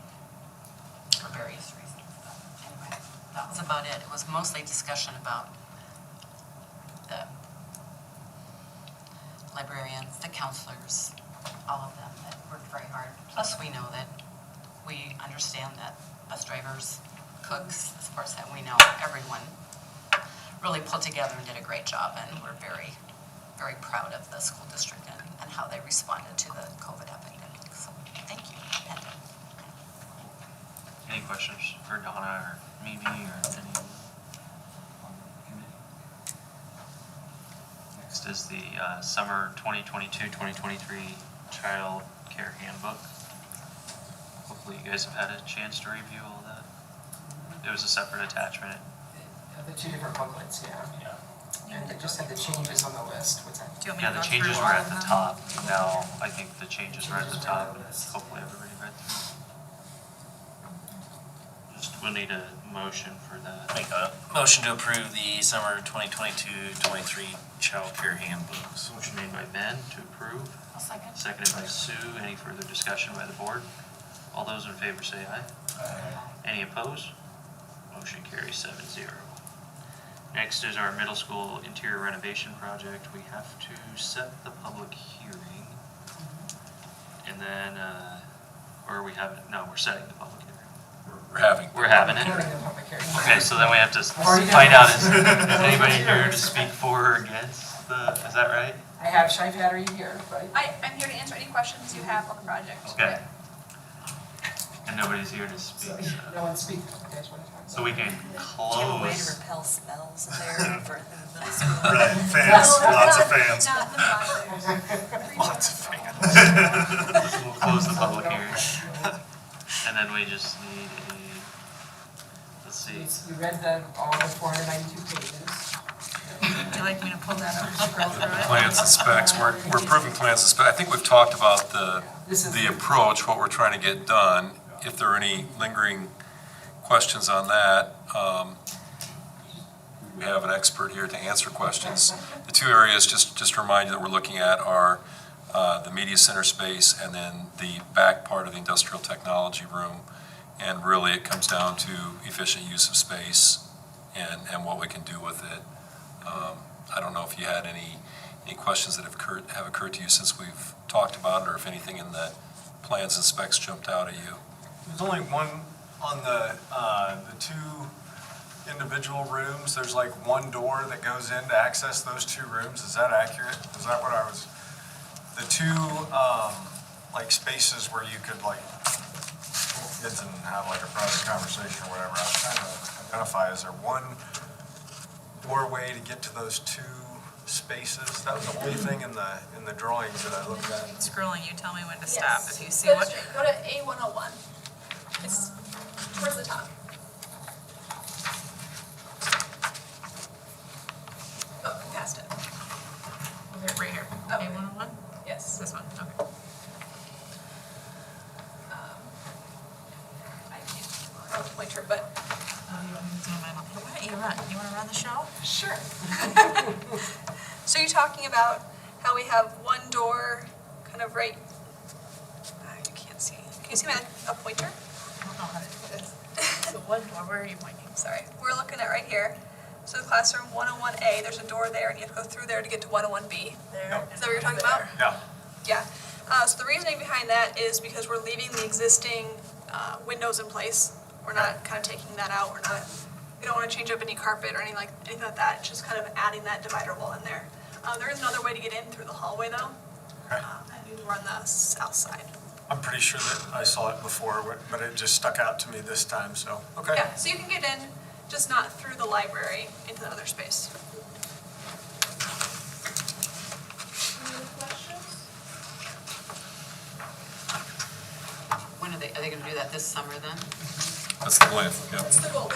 for various reasons. But anyway, that was about it. It was mostly discussion about the librarians, the counselors, all of them that worked very hard. Plus, we know that we understand that bus drivers, cooks, of course, that we know everyone really pulled together and did a great job, and we're very, very proud of the school district and how they responded to the COVID epidemic. So, thank you. Any questions for Donna or Mimi or anyone on the committee? Next is the summer 2022-2023 child care handbook. Hopefully you guys have had a chance to review all that. It was a separate attachment. The two different booklets, yeah. And it just had the changes on the list. What's that? Do you want me Yeah, to the go changes through were all at of the them? top. Now, I think the changes are at the Changes are on top. the list. Hopefully everybody read through. Just we'll need a motion for that. Make a motion to approve the summer 2022-23 child care handbooks. Motion made by Ben to approve, I'll second. seconded by Sue. Any further discussion by the board? All those in favor say aye. Any opposed? Motion carries 7-0. Next is our middle school interior renovation project. We have to set the public hearing. And then, or we haven't, no, we're setting the public hearing. We're having it. Hearing the public hearing. Okay, so then we have to already done find out, this. is anybody here to speak for or against the, is that right? I have Shai Pattery here, right? I'm here to answer any questions you have on the project. Okay. And nobody's here to speak, So, so, no one speak, you guys want to talk? so we can Do you have a way to close. repel spells there for the middle school? Right, fans, lots of fans. Not in the project. Lots of fans. We'll close the public hearing. And then we just need a, let's see. You read all the 492 pages. Would you like me to pull that up, scroll through it? Plans and specs, we're approving plans and specs. I think we've talked about the approach, what we're trying to get done. If there are any lingering questions on that, we have an expert here to answer questions. The two areas, just to remind you that we're looking at are the media center space and then the back part of the industrial technology room. And really, it comes down to efficient use of space and what we can do with it. I don't know if you had any questions that have occurred to you since we've talked about it, or if anything in the plans and specs jumped out at you. There's only one on the two individual rooms. There's like one door that goes in to access those two rooms. Is that accurate? Is that what I was, the two, like spaces where you could like pull kids and have like a private conversation or whatever. I was trying to identify, is there one doorway to get to those two spaces? That was the only thing in the drawings that I looked at. Scrolling, you tell me when to stop Yes. if you see Go what. straight. Go to A101. It's towards the top. Oh, past it. Okay, right here. Okay. A101? Yes. This one, okay. I can't throw a pointer, but You want me to zoom in? Why don't you run? You want to run the show? sure. So you're talking about how we have one door kind of right, you can't see. Can you see a pointer? I don't know how to do this. So what door, where are you pointing? Sorry, we're looking at right here. So the classroom 101A, there's a door there, and you have to go through there to get to 101B. There. Is that what you're talking about? Yeah. Yeah. So the reasoning behind that is because we're leaving the existing windows in place. We're not kind of taking that out. We don't want to change up any carpet or anything like that. It's just kind of adding that divider wall in there. There is another way to get in through the hallway though. Okay. We're on the south side. I'm pretty sure that I saw it before, but it just stuck out to me this time, so, okay. Yeah, so you can get in, just not through the library into the other space. Any other questions? When are they gonna do that this summer then? That's the plan, yeah. That's the goal.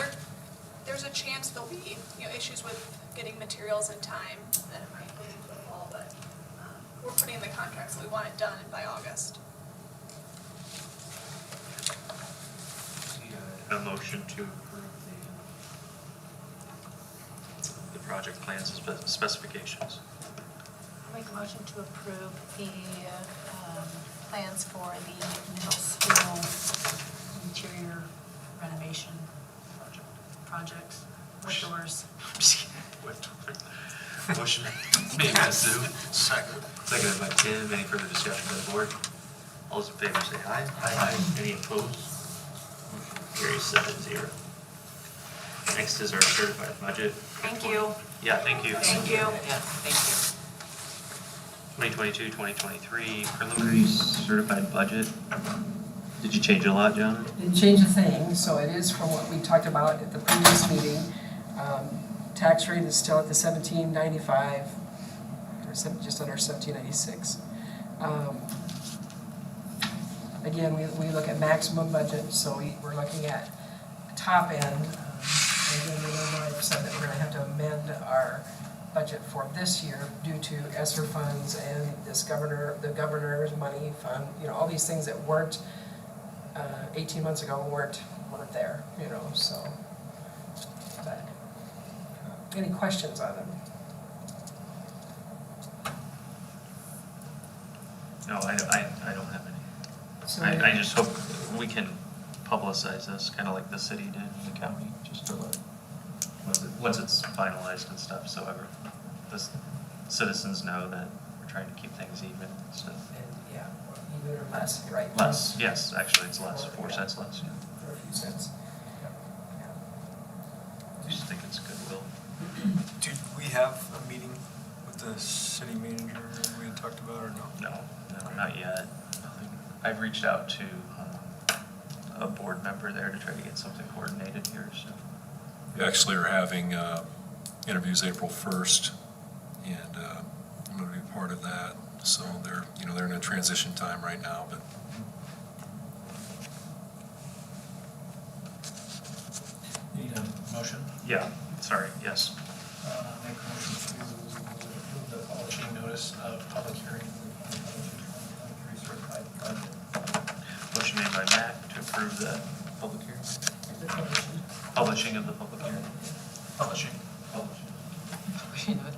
There's a chance there'll be, issues with getting materials in time, that it might go into the fall, but we're putting in the contract, so we want it done by August. A motion to approve the project plans and specifications. Make a motion to approve the plans for the middle school interior renovation project with doors. Motion made by Sue. Seconded by Tim. Any further discussion by the board? All those in favor say aye. Aye. Any opposed? Motion carries 7-0. Next is our certified budget. Thank you. Yeah, thank you. Thank you. Yeah, thank you. 2022-2023 preliminary certified budget. Did you change a lot, John? Didn't change a thing, so it is from what we talked about at the previous meeting. Tax rate is still at the 17.95, or just under 17.96. Again, we look at maximum budget, so we're looking at top end. Again, remember I've said that we're gonna have to amend our budget for this year due to ESSER funds and the governor's money fund, all these things that weren't 18 months ago weren't there, so. But, any questions on them? No, I don't have any. So I just hope we can publicize this, kind of like the city did in the county, just to let, once it's finalized and stuff, so the citizens know that we're trying to keep things even and stuff. And, yeah, even or less, right? Less, yes, actually, it's less, 4 cents less, yeah. For a few cents. I just think it's goodwill. Do we have a meeting with the city manager we had talked about, or no? No, not yet. I've reached out to a board member there to try to get something coordinated here, so. We actually are having interviews April 1st, and I'm going to be part of that. So they're in a transition time right now, but Need a motion? Yeah, sorry, yes. Make a motion to approve the publishing notice of public hearing for the 2023 certified budget. Motion made by Mac to approve the public hearing. Publishing of the public hearing. Publishing.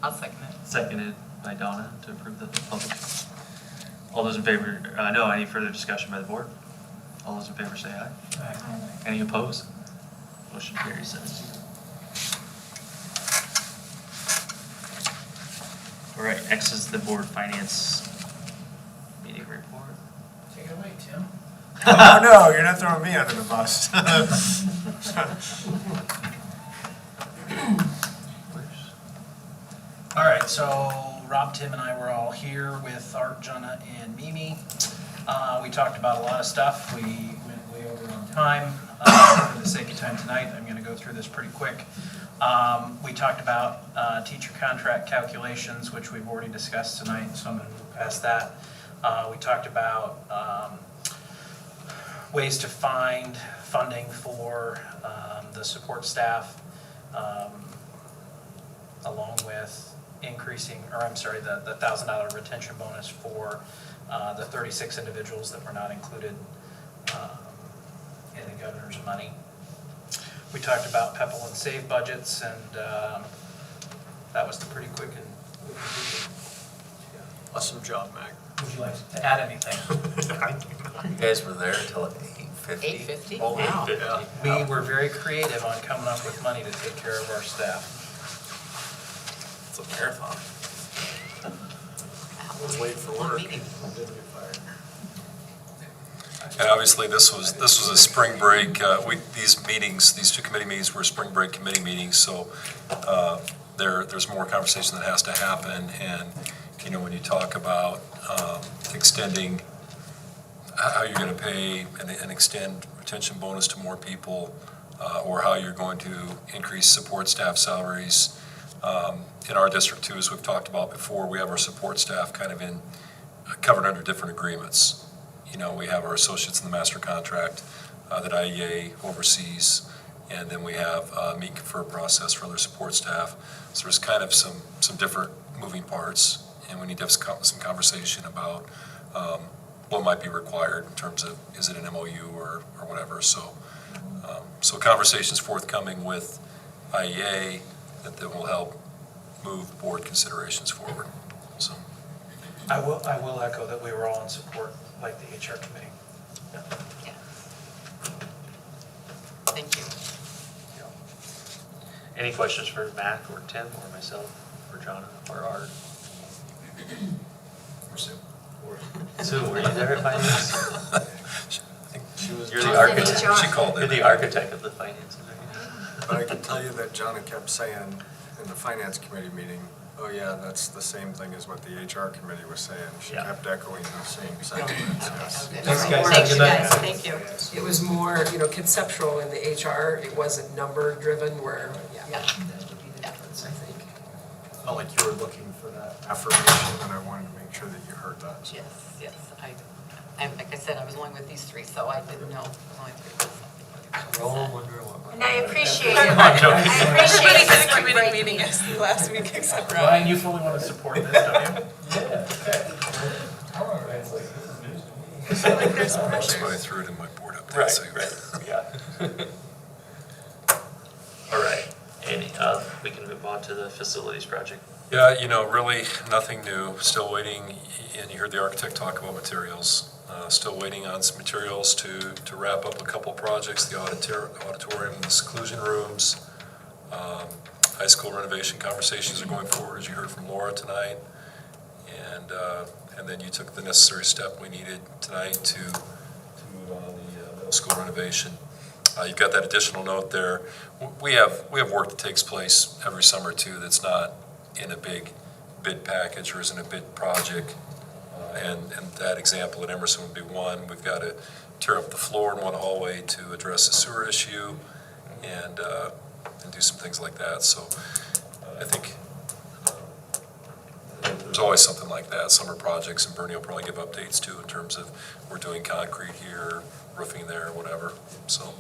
I'll second it. Seconded by Donna to approve the public. All those in favor, no, any further discussion by the board? All those in favor say aye. Aye. Any opposed? Motion carries 7-0. All right, next is the board finance meeting report. Take it away, Tim. Oh, no, you're not throwing me under the bus. All right, so Rob, Tim, and I were all here with Art, Jonna, and Mimi. We talked about a lot of stuff. We went way over on time. For the sake of time tonight, I'm going to go through this pretty quick. We talked about teacher contract calculations, which we've already discussed tonight, so I'm going to move past that. We talked about ways to find funding for the support staff, along with increasing, or I'm sorry, the $1,000 retention bonus for the 36 individuals that were not included in the governor's money. We talked about PEPAL and SAVE budgets, and that was the pretty quick and Awesome job, Mac. would you like to add anything? You guys were there until 8:50? 8:50? Only Wow. 8:50. We were very creative on coming up with money to take care of our staff. It's a marathon. Was late for One work. meeting. and obviously this was a spring break. These two committee meetings were spring break committee meetings, so there's more conversation that has to happen. And when you talk about extending how you're going to pay and extend retention bonus to more people, or how you're going to increase support staff salaries. In our district too, as we've talked about before, we have our support staff kind of covered under different agreements. We have our associates in the master contract that IEA oversees, and then we have meet and confer process for other support staff. So there's kind of some different moving parts, and we need to have some conversation about what might be required in terms of, is it an MOU or whatever. So conversations forthcoming with IEA that will help move board considerations forward. So I will echo that we were all in support, like the HR committee. Yeah. Thank you. Any questions for Mac or Tim or myself or John or Art? or Sue. Sue, were you there at finance? You're the She's in architect. HR. She called You're it. the architect of the finances, right? But I can tell you that Jonna kept saying in the finance committee meeting, oh yeah, that's the same thing as what the HR committee was saying. She Yeah. kept echoing the same sentiments, yes. Okay. Thanks, guys. Thank you, Good night. guys. Thank you. It was more, conceptual in the HR, it wasn't number driven where, Yeah. that would be the difference, I think. Felt like you were looking for that affirmation, and I wanted to make sure that you heard that. Yes, yes. Like I said, I was only with these three, so I didn't know. Only three. And I appreciate it. Come on, Joey. I appreciate Everybody it. did a committee meeting last week except Rob. Ryan, you fully want to support this, don't you? I feel like there's That's pressure. why I threw it in my board update. Right, so- right, yeah. All right, we can move on to the facilities project. Yeah, really nothing new. Still waiting, and you heard the architect talk about materials. Still waiting on some materials to wrap up a couple projects, the auditorium, the seclusion rooms. High school renovation conversations are going forward, as you heard from Laura tonight. And then you took the necessary step we needed tonight to move on the middle school renovation. You've got that additional note there. We have work that takes place every summer too that's not in a big bid package or isn't a bid project. And that example at Emerson would be one. We've got to tear up the floor in one hallway to address the sewer issue and do some things like that. So I think there's always something like that. Summer projects, and Bernie will probably give updates too in terms of we're doing concrete here, roofing there, whatever. So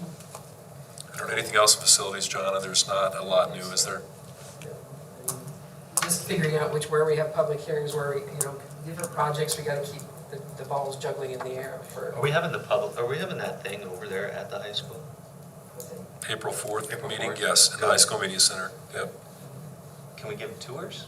I don't know, anything else in facilities, John? There's not a lot new, is there? Just figuring out where we have public hearings, where we, different projects, we gotta keep the balls juggling in the air for. Are we having that thing over there at the high school? April 4th April meeting, 4th. yes, in the high school media center. Yep. Can we give tours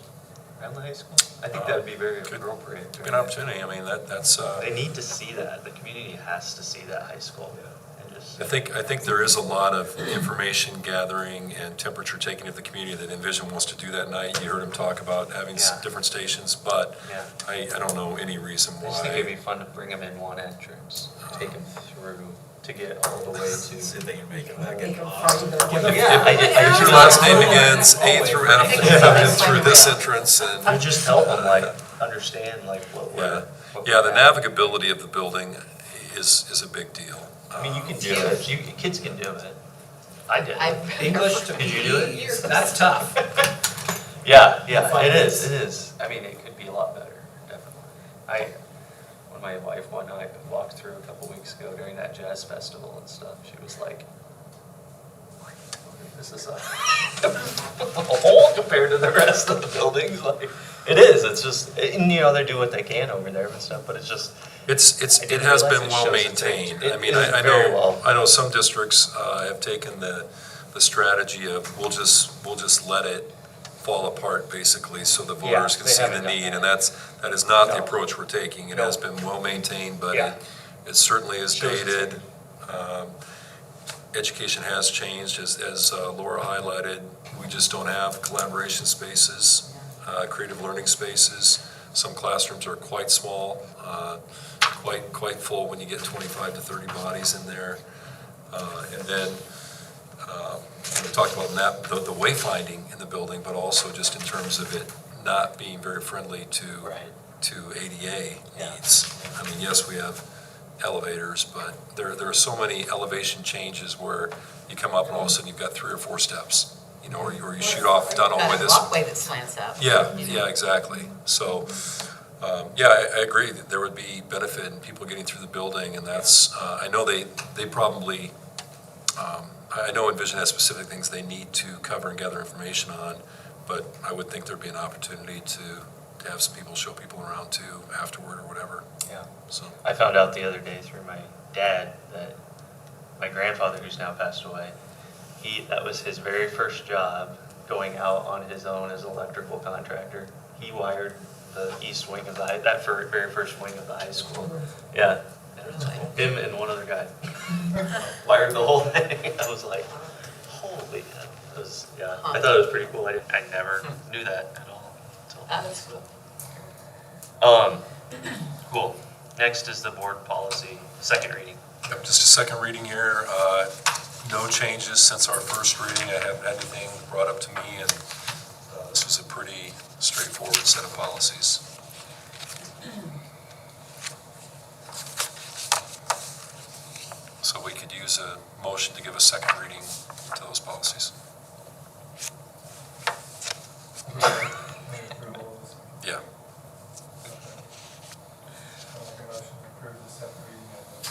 around the high school? I think that would be very appropriate. Good opportunity. I mean, that's. They need to see that. The community has to see that high school. And just, I think there is a lot of information gathering and temperature taking of the community that Envision wants to do that night. You heard him talk about having Yeah. different stations, but yeah. I don't know any reason I just think it'd why. be fun to bring them in one entrance, take them through to get all the way to. See if they can make it. Make them find If your last name begins A through F, you come in through this entrance and. It would just help them understand what Yeah, we're. what yeah, we're the at. navigability of the building is a big deal. I mean, you can do it. Kids can do it. I did. English to Did you do it? PE, that's tough. Yeah, Find it this. is. I mean, it could be a lot better, definitely. When my wife and I walked through a couple weeks ago during that jazz festival and stuff, she was like, this is a hole compared to the rest of the buildings. Like, it is, it's just, and they do what they can over there and stuff, but it's just. I It didn't has realize been it well shows its age. maintained. It I mean, is I very know, well. I know some districts have taken the strategy of we'll just let it fall apart basically so the Yeah, voters can they see the haven't done need, that. and that is not the No. approach we're taking. It No. has been well maintained, but Yeah. it certainly is Shows its dated. Education has changed, as Laura highlighted. We just don't have collaboration spaces, creative learning spaces. Some classrooms are quite small, quite full when you get 25 to 30 bodies in there. And then we talked about the wayfinding in the building, but also just in terms of it not being very friendly to ADA Yeah. needs. I mean, yes, we have elevators, but there are so many elevation changes where you come up and all of a sudden you've got 3 or 4 steps, or you shoot off down all the way Got a this. walkway that slants up. Yeah, exactly. So, I agree that there would be benefit in people getting through the building, and that's, I know they probably, I know Envision has specific things they need to cover and gather information on, but I would think there'd be an opportunity to have some people show people around too afterward or whatever, Yeah. so. I found out the other day through my dad that my grandfather, who's now passed away, that was his very first job going out on his own as an electrical contractor. He wired the east wing of that very first wing of the high school. Yeah. Him and one other guy wired the whole thing. I was like, holy, I thought it was pretty cool. I never knew that at all. That's cool. Cool. Next is the board policy, second reading. Yep, just a second reading here. No changes since our first reading. I haven't had anything brought up to me, and this was a pretty straightforward set of policies. So we could use a motion to give a second reading to those policies. Yeah. I'll make a motion to approve the second reading of the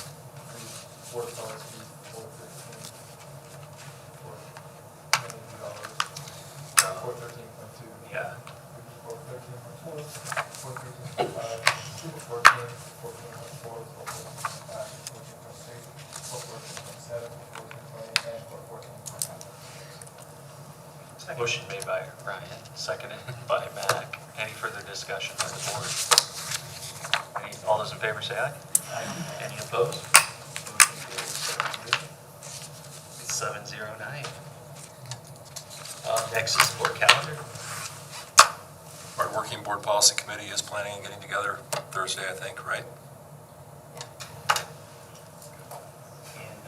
board policy 413 for $413.2. Yeah. 413.4, 413.5, 414, 14.4, 14.5, 14.6, 414.7, 414.8, and 414.9. Motion made by Ryan, seconded by Mac. Any further discussion by the board? All those in favor say aye. Any opposed? Motion carries 709. Next is board calendar. Our working board policy committee is planning on getting together Thursday, I think, right? And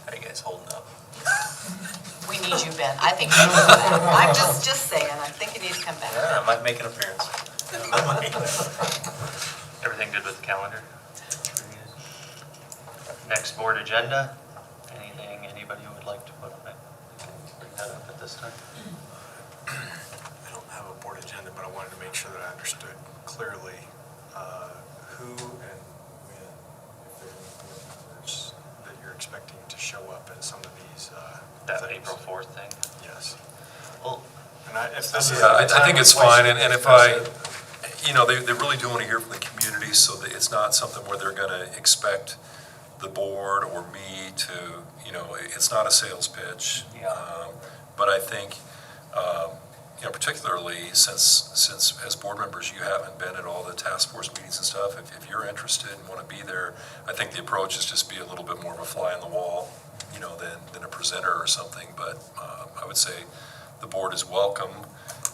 How you guys holding up? We need you, Ben. I think you need to come back. I'm just saying, I think you need to come back. Yeah, I might make an appearance. everything good with the calendar? Next board agenda, anything anybody would like to put on it? Bring that up at this time. I don't have a board agenda, but I wanted to make sure that I understood clearly who and when, if there's any board members that you're expecting to show up at some of these That things. April 4th thing. Yes. Well, And if this is Yeah, I think it's fine, and if I, discuss it. they really do want to hear from the community, so that it's not something where they're going to expect the board or me to, it's not a sales pitch. Yeah. But I think, particularly since as board members, you haven't been at all the task force meetings and stuff, if you're interested and want to be there, I think the approach is just be a little bit more of a fly on the wall, than a presenter or something. But I would say the board is welcome.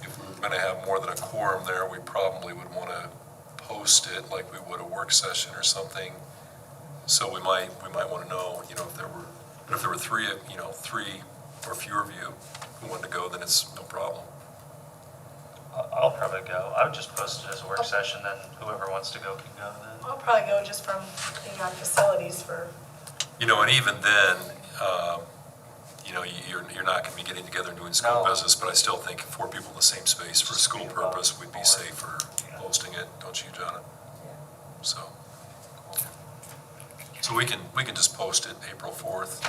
If we were going to have more than a quorum there, we probably would want to post it like we would a work session or something. So we might want to know, if there were three or fewer of you who wanted to go, then it's no problem. I'll probably go. I would just post it as a work session, then whoever wants to go can go then. I'll probably go just from being on facilities for, And even then, you're not going to be getting together and doing school No. business, but I still think 4 people in the same space for a school purpose would be safer posting it, don't you, John? So we can just post it April 4th.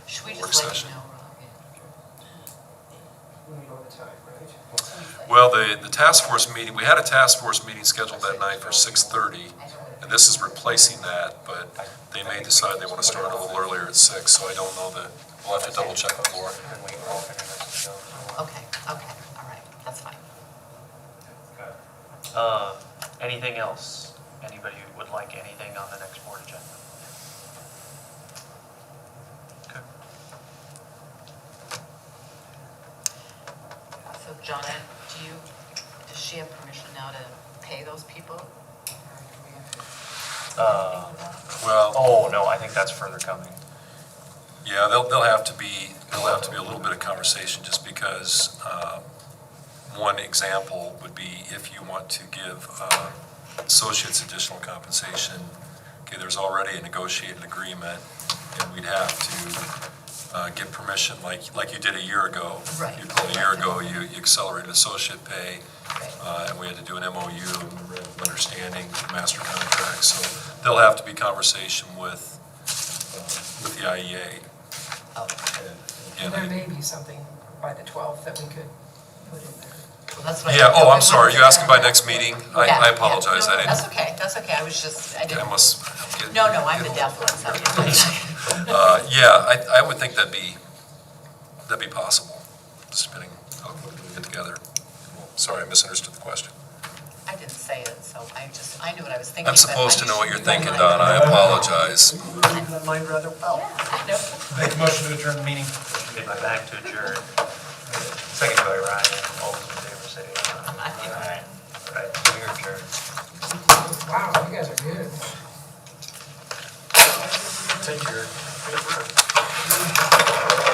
Should we Work just let session. you know, Rob? We know the time, right? Well, the task force meeting, we had a task force meeting scheduled that night for 6:30, and this is replacing that, but they may decide they want to start a little earlier at 6, so I don't know we'll have to double check with Laura. And we alternate us to go. Okay, all right, that's fine. Anything else? Anybody would like anything on the next board agenda? Okay. So Jonna, does she have permission now to pay those people? Or do we have to do anything with that? Well, Oh, no, I think that's further coming. yeah, there'll have to be a little bit of conversation, just because one example would be if you want to give associates additional compensation. Okay, there's already a negotiated agreement, and we'd have to get permission, like you did a year ago. Right. A year ago, you accelerated associate pay, and we had to do an MOU, understanding master contract. So there'll have to be conversation with the IEA. Oh, And there Again, may be something by the 12th that we could put in there. well, that's what. yeah, oh, I'm we sorry, wanted you asking by to- next meeting? Yeah, I yeah. apologize, I That's didn't, okay, I was just, I I didn't, must. no, I'm the deaf one, so. Yeah, I would think that'd be possible, just depending how quickly we get together. Sorry, I misunderstood the question. I didn't say it, so I knew what I was thinking. I'm but supposed to know what you're usually thinking, don't Don, I apologize. Mind rather well. No. Make a motion to adjourn the meeting. Made by Mac to adjourn. Second by Ryan. All those in favor say aye. Aye. All right, we are adjourned. Wow, you guys are good. Take your.